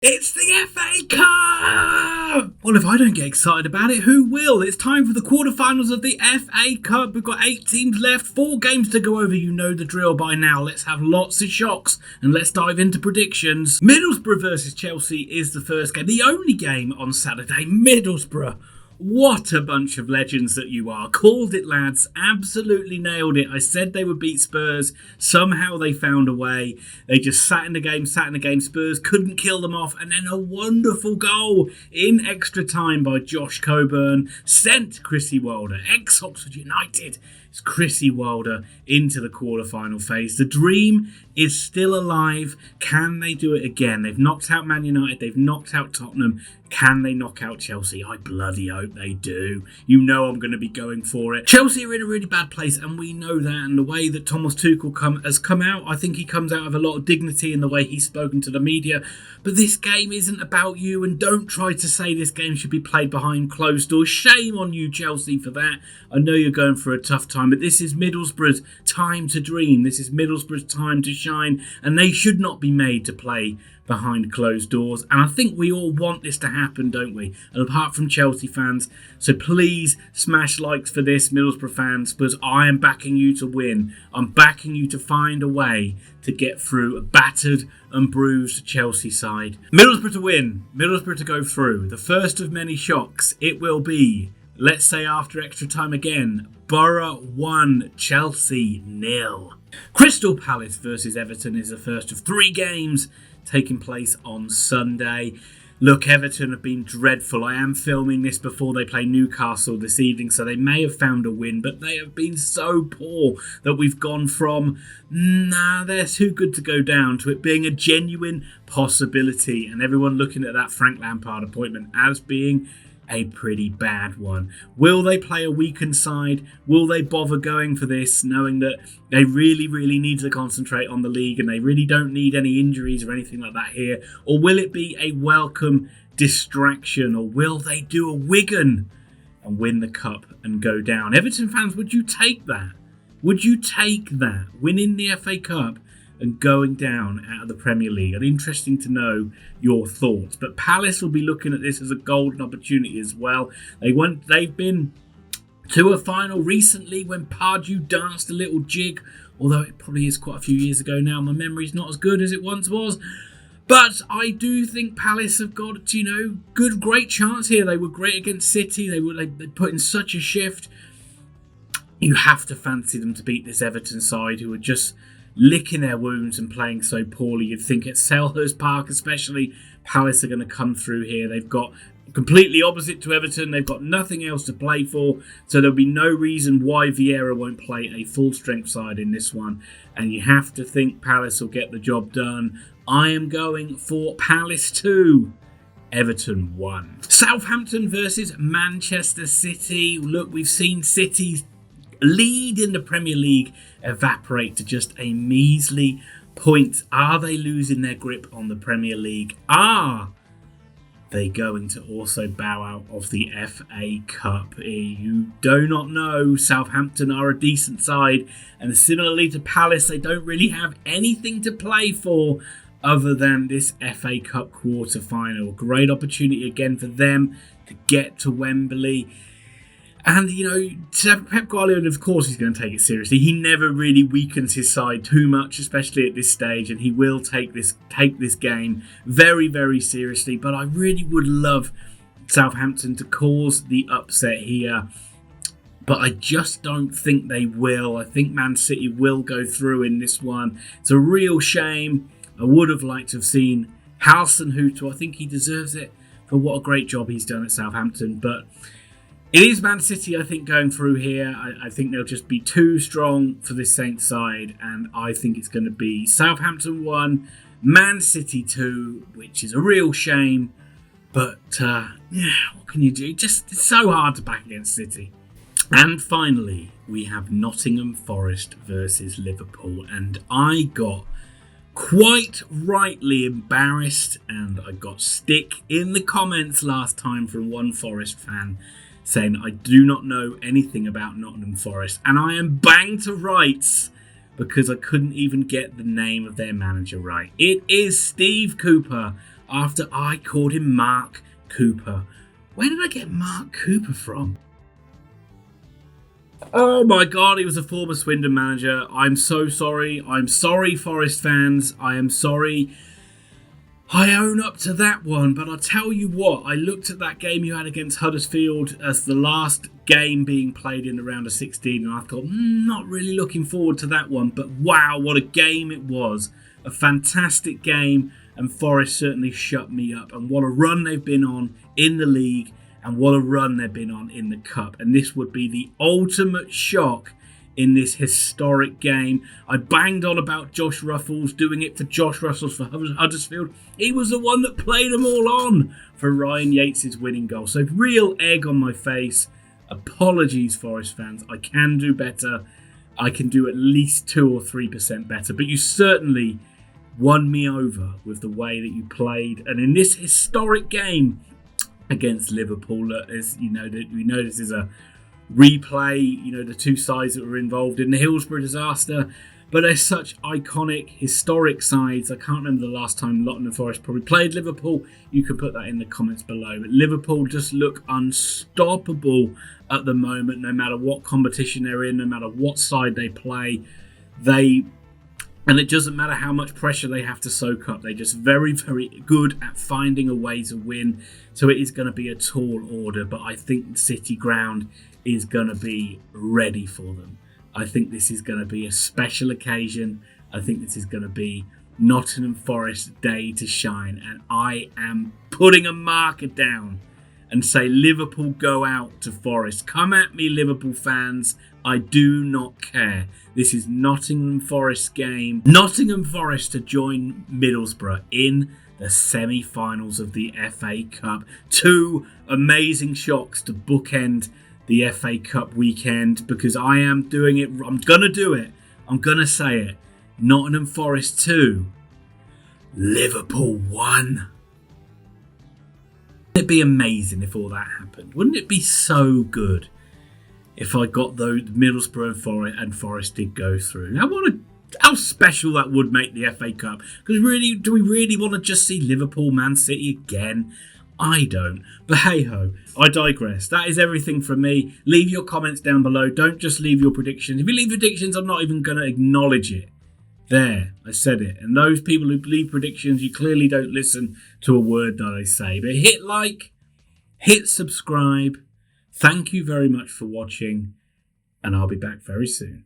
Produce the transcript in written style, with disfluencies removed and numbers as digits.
It's the FA Cup! Well, if I don't get excited about it, who will? It's time for the quarterfinals of the FA Cup. We've got 8 teams left, 4 games to go over. You know the drill by now. Let's have lots of shocks and let's dive into predictions. Middlesbrough versus Chelsea is the first game. The only game on Saturday. Middlesbrough. What a bunch of legends that you are. Called it, lads. Absolutely nailed it. I said they would beat Spurs. Somehow they found a way. They just sat in the game. Spurs couldn't kill them off. And then a wonderful goal in extra time by Josh Coburn sent Chrissy Wilder, ex-Oxford United, it's Chrissy Wilder into the quarterfinal phase. The dream is still alive. Can they do it again? They've knocked out Man United. They've knocked out Tottenham. Can they knock out Chelsea? I bloody hope they do. You know I'm going to be going for it. Chelsea are in a really bad place, and we know that. And the way that Thomas Tuchel has come out, I think he comes out with a lot of dignity in the way he's spoken to the media. But this game isn't about you, and don't try to say this game should be played behind closed doors. Shame on you, Chelsea, for that. I know you're going through a tough time, but this is Middlesbrough's time to dream. This is Middlesbrough's time to shine, and they should not be made to play behind closed doors. And I think we all want this to happen, don't we? And apart from Chelsea fans, so please smash likes for this, Middlesbrough fans, because I am backing you to win. I'm backing you to find a way to get through a battered and bruised Chelsea side. Middlesbrough to win, Middlesbrough to go through. The first of many shocks. It will be, let's say after extra time again, Borough 1, Chelsea 0. Crystal Palace versus Everton is the first of 3 games taking place on Sunday. Look, Everton have been dreadful. I am filming this before they play Newcastle this evening, so they may have found a win, but they have been so poor that we've gone from, they're too good to go down, to it being a genuine possibility, and everyone looking at that Frank Lampard appointment as being a pretty bad one. Will they play a weakened side? Will they bother going for this, knowing that they really, really need to concentrate on the league and they really don't need any injuries or anything like that here? Or will it be a welcome distraction? Or will they do a Wigan and win the cup and go down? Everton fans, would you take that? Would you take that? Winning the FA Cup and going down out of the Premier League? It's interesting to know your thoughts. But Palace will be looking at this as a golden opportunity as well. They've been to a final recently when Pardew danced a little jig, although it probably is quite a few years ago now. My memory's not as good as it once was. But I do think Palace have got, great chance here. They were great against City. They put in such a shift. You have to fancy them to beat this Everton side, who are just licking their wounds and playing so poorly. You'd think at Selhurst Park especially, Palace are going to come through here. They've got completely opposite to Everton. They've got nothing else to play for, so there'll be no reason why Vieira won't play a full strength side in this one, and you have to think Palace will get the job done. I am going for Palace 2, Everton 1. Southampton versus Manchester City. Look, we've seen City's lead in the Premier League evaporate to just a measly point. Are they losing their grip on the Premier League? Are they going to also bow out of the FA Cup? You do not know. Southampton are a decent side, and similarly to Palace, they don't really have anything to play for other than this FA Cup quarter-final. Great opportunity again for them to get to Wembley. And, Pep Guardiola, of course, he's going to take it seriously. He never really weakens his side too much, especially at this stage, and he will take this game very, very seriously. But I really would love Southampton to cause the upset here, but I just don't think they will. I think Man City will go through in this one. It's a real shame. I would have liked to have seen Hasenhüttl. I think he deserves it for what a great job he's done at Southampton, but it is Man City, I think, going through here. I think they'll just be too strong for this Saints side, and I think it's going to be Southampton 1, Man City 2, which is a real shame. But, what can you do? It's so hard to back against City. And finally, we have Nottingham Forest versus Liverpool, and I got quite rightly embarrassed, and I got stick in the comments last time from one Forest fan saying I do not know anything about Nottingham Forest, and I am banged to rights because I couldn't even get the name of their manager right. It is Steve Cooper. after I called him Mark Cooper. Where did I get Mark Cooper from? Oh my God, he was a former Swindon manager. I'm so sorry. I'm sorry, Forest fans. I am sorry. I own up to that one, but I'll tell you what, I looked at that game you had against Huddersfield as the last game being played in the round of 16, and I thought, not really looking forward to that one, but wow, what a game it was. A fantastic game, and Forest certainly shut me up, and what a run they've been on in the league, and what a run they've been on in the cup, and this would be the ultimate shock in this historic game. I banged on about Josh Ruffles, doing it for Josh Ruffles for Huddersfield. He was the one that played them all on for Ryan Yates' winning goal. So real egg on my face. Apologies, Forest fans. I can do better. I can do at least 2 or 3% better. But you certainly won me over with the way that you played. And in this historic game against Liverpool, as you know, we know this is a replay, the two sides that were involved in the Hillsborough disaster, but they're such iconic, historic sides. I can't remember the last time Nottingham Forest probably played Liverpool. You can put that in the comments below. But Liverpool just look unstoppable at the moment, no matter what competition they're in, no matter what side they play. And it doesn't matter how much pressure they have to soak up. They're just very, very good at finding a way to win. So it is going to be a tall order, but I think the City ground is going to be ready for them. I think this is going to be a special occasion. I think this is going to be Nottingham Forest day to shine. And I am putting a marker down and say Liverpool go out to Forest. Come at me, Liverpool fans. I do not care. This is Nottingham Forest game. Nottingham Forest to join Middlesbrough in the semi-finals of the FA Cup. 2 amazing shocks to bookend the FA Cup weekend, because I am doing it. I'm going to do it. I'm going to say it. Nottingham Forest 2, Liverpool 1. Wouldn't it be amazing if all that happened? Wouldn't it be so good if I got those Middlesbrough and Forest did go through? How special that would make the FA Cup. Because really, do we really want to just see Liverpool, Man City again? I don't. But hey-ho, I digress. That is everything from me. Leave your comments down below. Don't just leave your predictions. If you leave predictions, I'm not even going to acknowledge it. There, I said it. And those people who leave predictions, you clearly don't listen to a word that I say. But hit like, hit subscribe. Thank you very much for watching, and I'll be back very soon.